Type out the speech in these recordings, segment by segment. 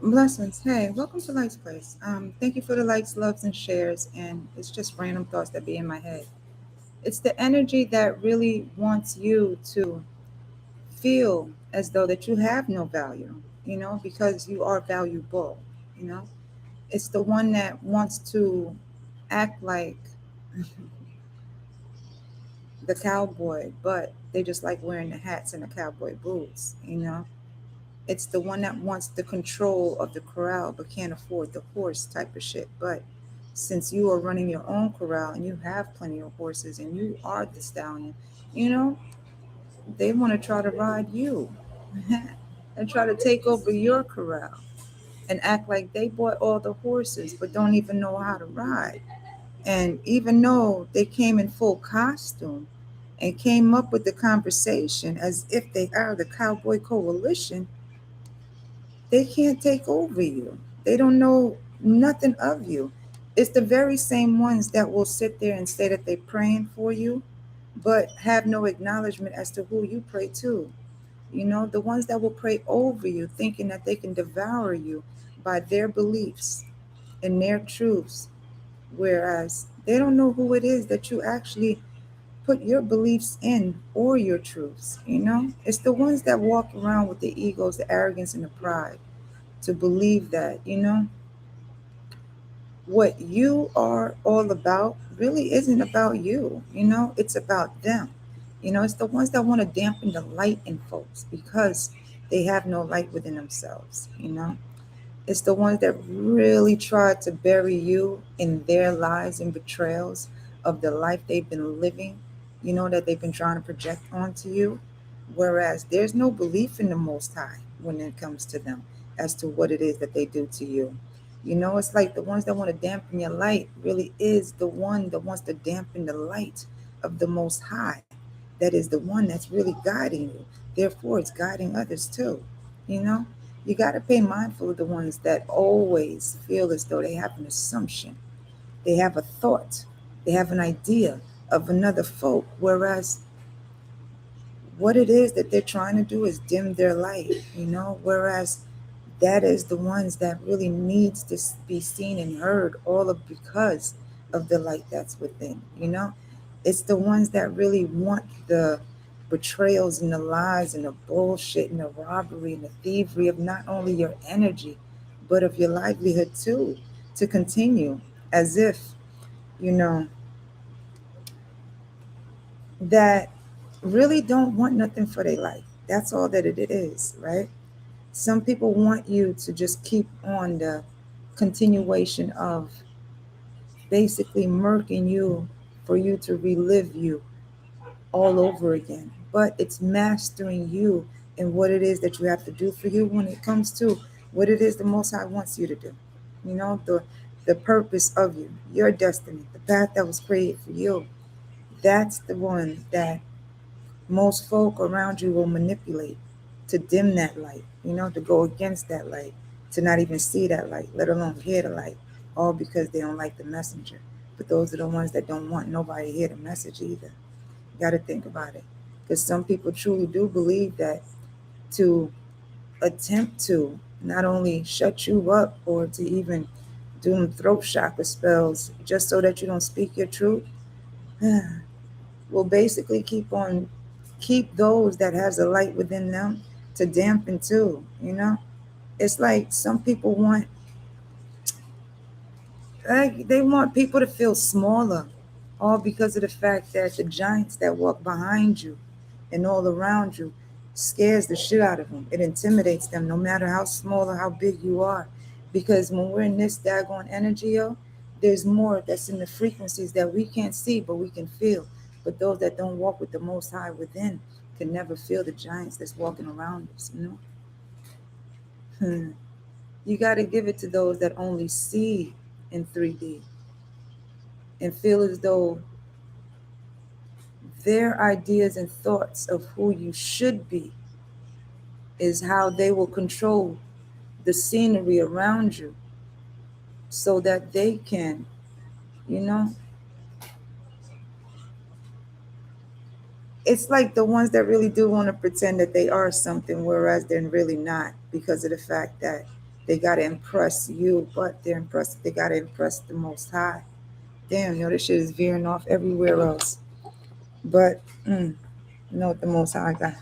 Blessings. Hey, welcome to Light's Place. Thank you for the likes, loves, and shares. And it's just random thoughts that be in my head. It's the energy that really wants you to feel as though that you have no value, because you are valuable, you know. It's the one that wants to act like the cowboy, but they just like wearing the hats and the cowboy boots. It's the one that wants the control of the corral but can't afford the horse type of shit. But since you are running your own corral and you have plenty of horses and you are the stallion, you know, they want to try to ride you and try to take over your corral and act like they bought all the horses but don't even know how to ride. And even though they came in full costume and came up with the conversation as if they are the Cowboy Coalition, they can't take over you. They don't know nothing of you. It's the very same ones that will sit there and say that they're praying for you, but have no acknowledgement as to who you pray to. The ones that will pray over you, thinking that they can devour you by their beliefs and their truths, whereas they don't know who it is that you actually put your beliefs in or your truths. It's the ones that walk around with the egos, the arrogance, and the pride to believe that, what you are all about really isn't about you. It's about them. It's the ones that want to dampen the light in folks because they have no light within themselves. It's the ones that really try to bury you in their lies and betrayals of the life they've been living, that they've been trying to project onto you. Whereas there's no belief in the Most High when it comes to them as to what it is that they do to you. It's like the ones that want to dampen your light really is the one that wants to dampen the light of the Most High. That is the one that's really guiding you. Therefore, it's guiding others too. You know, you got to pay mindful of the ones that always feel as though they have an assumption, they have a thought, they have an idea of another folk, whereas what it is that they're trying to do is dim their light. Whereas that is the ones that really needs to be seen and heard all of because of the light that's within. It's the ones that really want the betrayals and the lies and the bullshit and the robbery and the thievery of not only your energy but of your livelihood too, to continue as if you know that really don't want nothing for their life. That's all that it is, right? Some people want you to just keep on the continuation of basically murking you for you to relive you all over again. But it's mastering you and what it is that you have to do for you when it comes to what it is the Most High wants you to do. The purpose of you, your destiny, the path that was created for you. That's the one that most folk around you will manipulate to dim that light, to go against that light, to not even see that light, let alone hear the light, all because they don't like the messenger. But those are the ones that don't want nobody to hear the message either. You got to think about it. Because some people truly do believe that to attempt to not only shut you up or to even do them throat chakra spells just so that you don't speak your truth will basically keep those that has a light within them to dampen too. It's like some people want, like, they want people to feel smaller, all because of the fact that the giants that walk behind you and all around you scares the shit out of them. It intimidates them no matter how small or how big you are. Because when we're in this daggone energy, yo, there's more that's in the frequencies that we can't see but we can feel. But those that don't walk with the Most High within can never feel the giants that's walking around us. You got to give it to those that only see in 3D and feel as though their ideas and thoughts of who you should be is how they will control the scenery around you so that they can, you know, it's like the ones that really do want to pretend that they are something, whereas they're really not, because of the fact that They gotta impress you, but they're impressed. They gotta impress the Most High. Damn, yo, this shit is veering off everywhere else. But you know what the Most High got?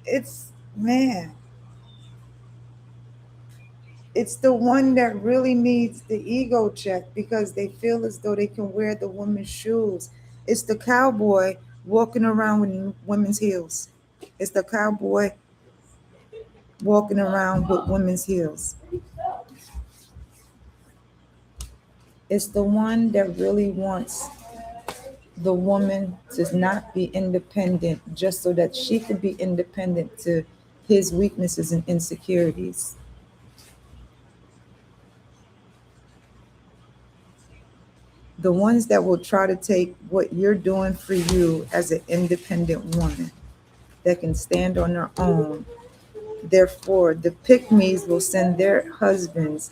It's man, it's the one that really needs the ego check because they feel as though they can wear the woman's shoes. It's the cowboy walking around with women's heels. It's the cowboy walking around with women's heels. It's the one that really wants the woman to not be independent just so that she could be independent to his weaknesses and insecurities. The ones that will try to take what you're doing for you as an independent woman that can stand on their own. Therefore, the pick-me's will send their husbands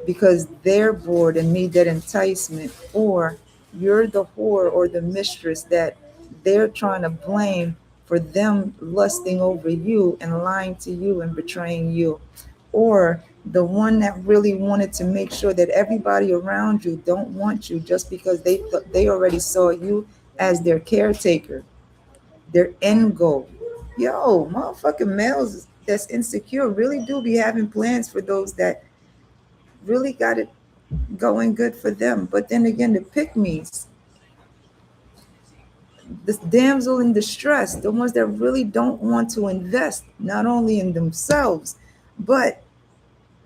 because they're bored and need that enticement, or you're the whore or the mistress that they're trying to blame for them lusting over you and lying to you and betraying you, or the one that really wanted to make sure that everybody around you don't want you just because they already saw you as their caretaker, their end goal. Yo, motherfucking males that's insecure really do be having plans for those that really got it going good for them. But then again, the pick me's, the damsel in distress, the ones that really don't want to invest not only in themselves, but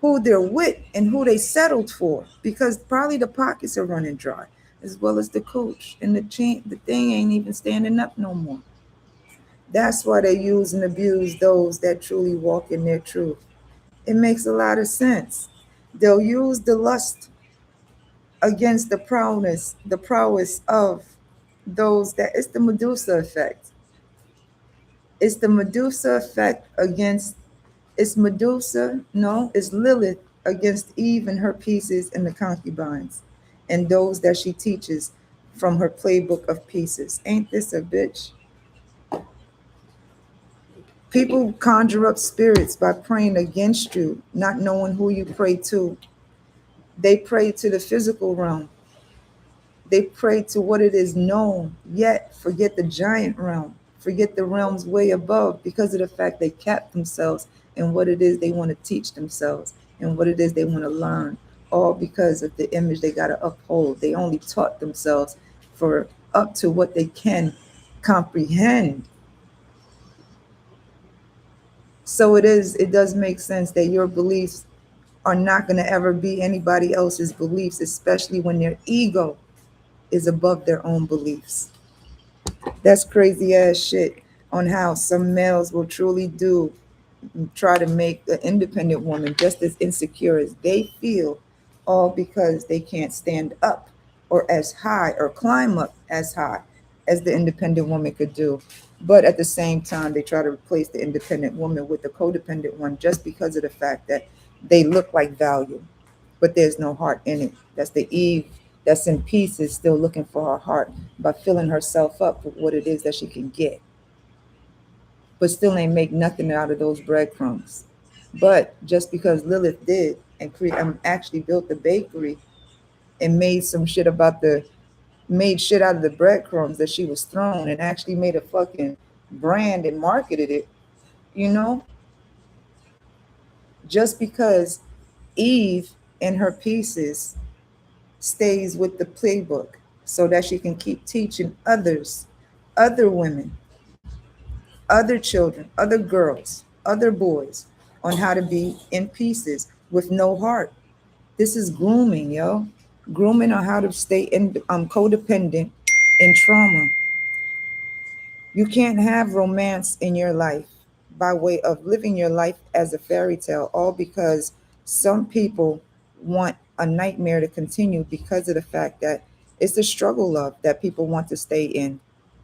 who they're with and who they settled for, because probably the pockets are running dry, as well as the coach and the chain. The thing ain't even standing up no more. That's why they use and abuse those that truly walk in their truth. It makes a lot of sense. They'll use the lust against the prowess of those that it's the Medusa effect. It's the Medusa effect against it's Medusa, no, it's Lilith against Eve and her pieces and the concubines and those that she teaches from her playbook of pieces. Ain't this a bitch? People conjure up spirits by praying against you, not knowing who you pray to. They pray to the physical realm. They pray to what it is known, yet forget the giant realm, forget the realms way above because of the fact they kept themselves and what it is they want to teach themselves and what it is they want to learn, all because of the image they got to uphold. They only taught themselves for up to what they can comprehend. So it does make sense that your beliefs are not going to ever be anybody else's beliefs, especially when their ego is above their own beliefs. That's crazy ass shit on how some males will truly do try to make the independent woman just as insecure as they feel, all because they can't stand up or as high or climb up as high as the independent woman could do. But at the same time, they try to replace the independent woman with the codependent one just because of the fact that they look like value, but there's no heart in it. That's the Eve that's in pieces, still looking for her heart by filling herself up with what it is that she can get, but still ain't make nothing out of those breadcrumbs. But just because Lilith did and actually built the bakery and made some shit about the made shit out of the breadcrumbs that she was thrown and actually made a fucking brand and marketed it, you know, just because Eve and her pieces stays with the playbook so that she can keep teaching others, other women, other children, other girls, other boys on how to be in pieces with no heart. This is grooming, yo. Grooming on how to stay in codependent in trauma. You can't have romance in your life by way of living your life as a fairy tale, all because some people want a nightmare to continue because of the fact that it's the struggle love that people want to stay in.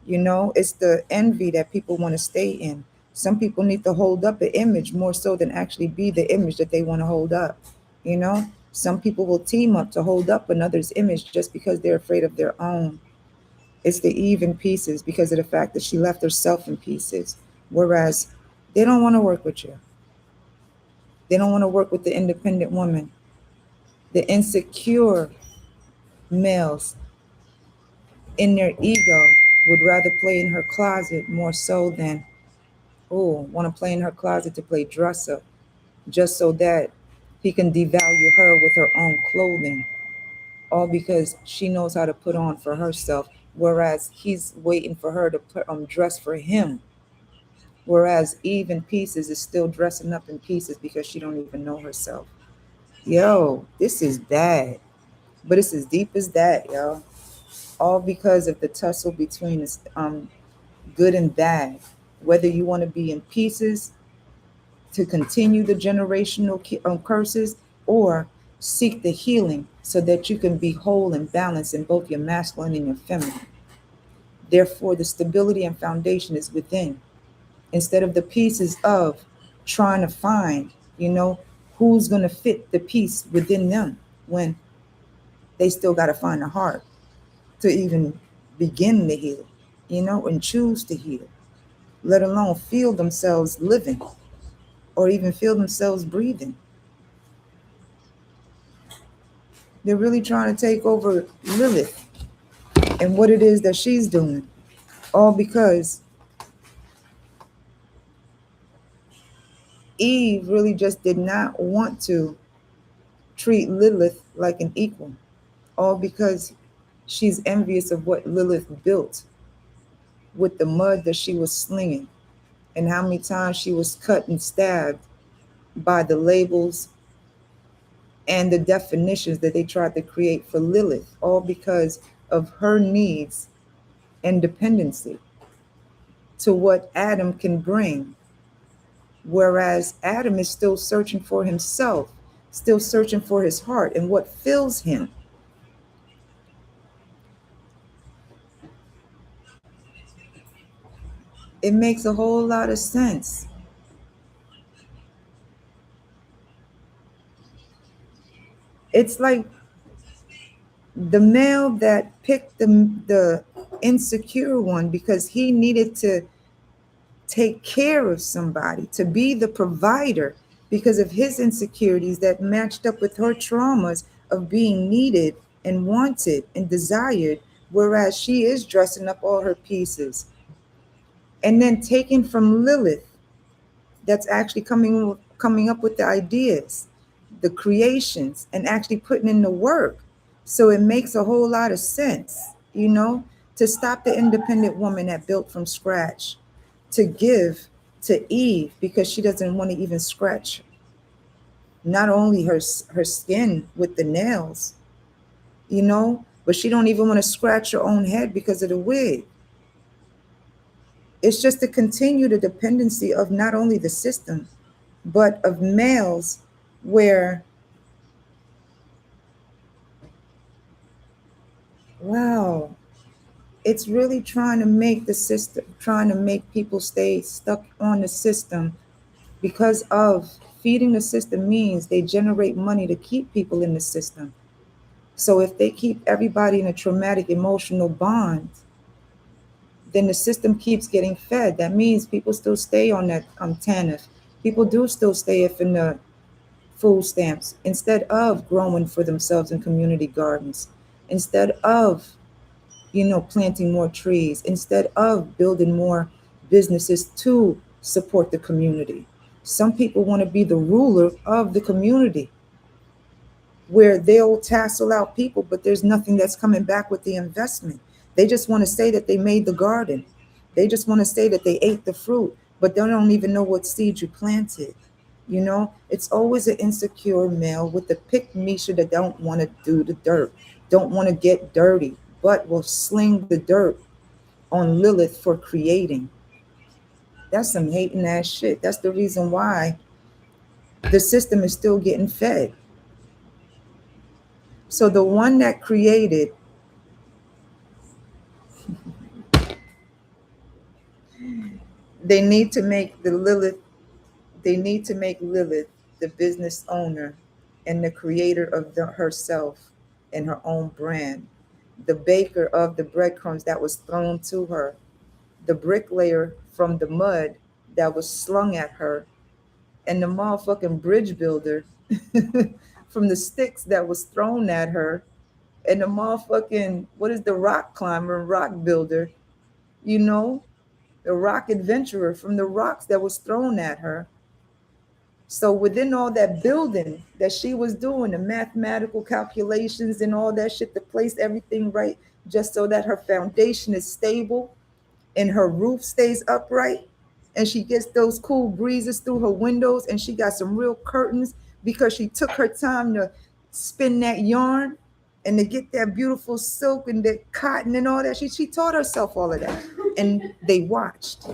You know, it's the envy that people want to stay in. Some people need to hold up an image more so than actually be the image that they want to hold up. You know, some people will team up to hold up another's image just because they're afraid of their own. It's the Eve in pieces because of the fact that she left herself in pieces. Whereas they don't want to work with you. They don't want to work with the independent woman. The insecure males in their ego would rather play in her closet more so than, oh, want to play in her closet to play dress up just so that he can devalue her with her own clothing, all because she knows how to put on for herself, whereas he's waiting for her to put dress for him. Whereas Eve in pieces is still dressing up in pieces because she don't even know herself. Yo, this is bad, but it's as deep as that, yo. All because of the tussle between good and bad. Whether you want to be in pieces to continue the generational curses, or seek the healing so that you can be whole and balanced in both your masculine and your feminine. Therefore, the stability and foundation is within, instead of the pieces of trying to find, you know, who's going to fit the piece within them when they still got to find the heart to even begin to heal, and choose to heal, let alone feel themselves living or even feel themselves breathing. They're really trying to take over Lilith and what it is that she's doing, all because Eve really just did not want to treat Lilith like an equal, all because she's envious of what Lilith built with the mud that she was slinging and how many times she was cut and stabbed by the labels and the definitions that they tried to create for Lilith, all because of her needs and dependency to what Adam can bring. Whereas Adam is still searching for himself, still searching for his heart and what fills him. It makes a whole lot of sense. It's like the male that picked the insecure one because he needed to take care of somebody, to be the provider because of his insecurities that matched up with her traumas of being needed and wanted and desired, whereas she is dressing up all her pieces. And then taking from Lilith, that's actually coming up with the ideas, the creations, and actually putting in the work. So it makes a whole lot of sense, to stop the independent woman that built from scratch, to give to Eve because she doesn't want to even scratch not only her skin with the nails, but she don't even want to scratch her own head because of the wig. It's just to continue the dependency of not only the system, but of males where, wow, it's really trying to make the system, trying to make people stay stuck on the system because of feeding the system means they generate money to keep people in the system. So if they keep everybody in a traumatic emotional bond, then the system keeps getting fed. That means people still stay on that TANF. People do still stay up in the food stamps instead of growing for themselves in community gardens, instead of planting more trees, instead of building more businesses to support the community. Some people want to be the ruler of the community where they'll tassel out people, but there's nothing that's coming back with the investment. They just want to say that they made the garden. They just want to say that they ate the fruit, but they don't even know what seed you planted. It's always an insecure male with the pick Misha that don't want to do the dirt, don't want to get dirty, but will sling the dirt on Lilith for creating. That's some hating ass shit. That's the reason why the system is still getting fed. So the one that created, they need to make the Lilith, they need to make Lilith the business owner and the creator of herself and her own brand, the baker of the breadcrumbs that was thrown to her, the bricklayer from the mud that was slung at her, and the motherfucking bridge builder from the sticks that was thrown at her, and the motherfucking, what is the rock climber, rock builder, you know, the rock adventurer from the rocks that was thrown at her. So within all that building that she was doing, the mathematical calculations and all that shit to place everything right, just so that her foundation is stable and her roof stays upright, and she gets those cool breezes through her windows, and she got some real curtains because she took her time to spin that yarn and to get that beautiful silk and that cotton and all that. She taught herself all of that, and they watched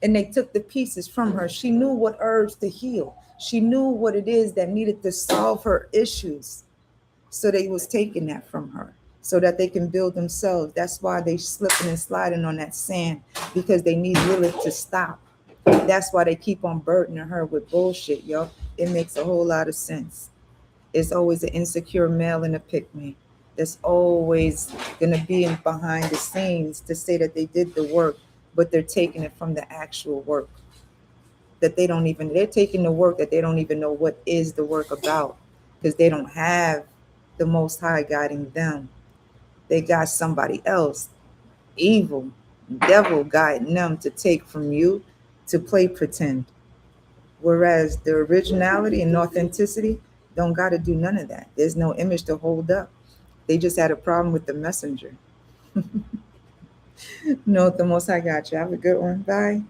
and they took the pieces from her. She knew what herbs to heal. She knew what it is that needed to solve her issues. So they was taking that from her so that they can build themselves. That's why they slipping and sliding on that sand, because they need Lilith to stop. That's why they keep on burdening her with bullshit, yo. It makes a whole lot of sense. It's always an insecure male and a pick me that's always gonna be in behind the scenes to say that they did the work, but they're taking it from the actual work that they don't even, they're taking the work that they don't even know what is the work about, because they don't have the Most High guiding them. They got somebody else, evil, devil guiding them to take from you to play pretend. Whereas the originality and authenticity don't got to do none of that. There's no image to hold up. They just had a problem with the messenger. No, the Most High got you. Have a good one. Bye.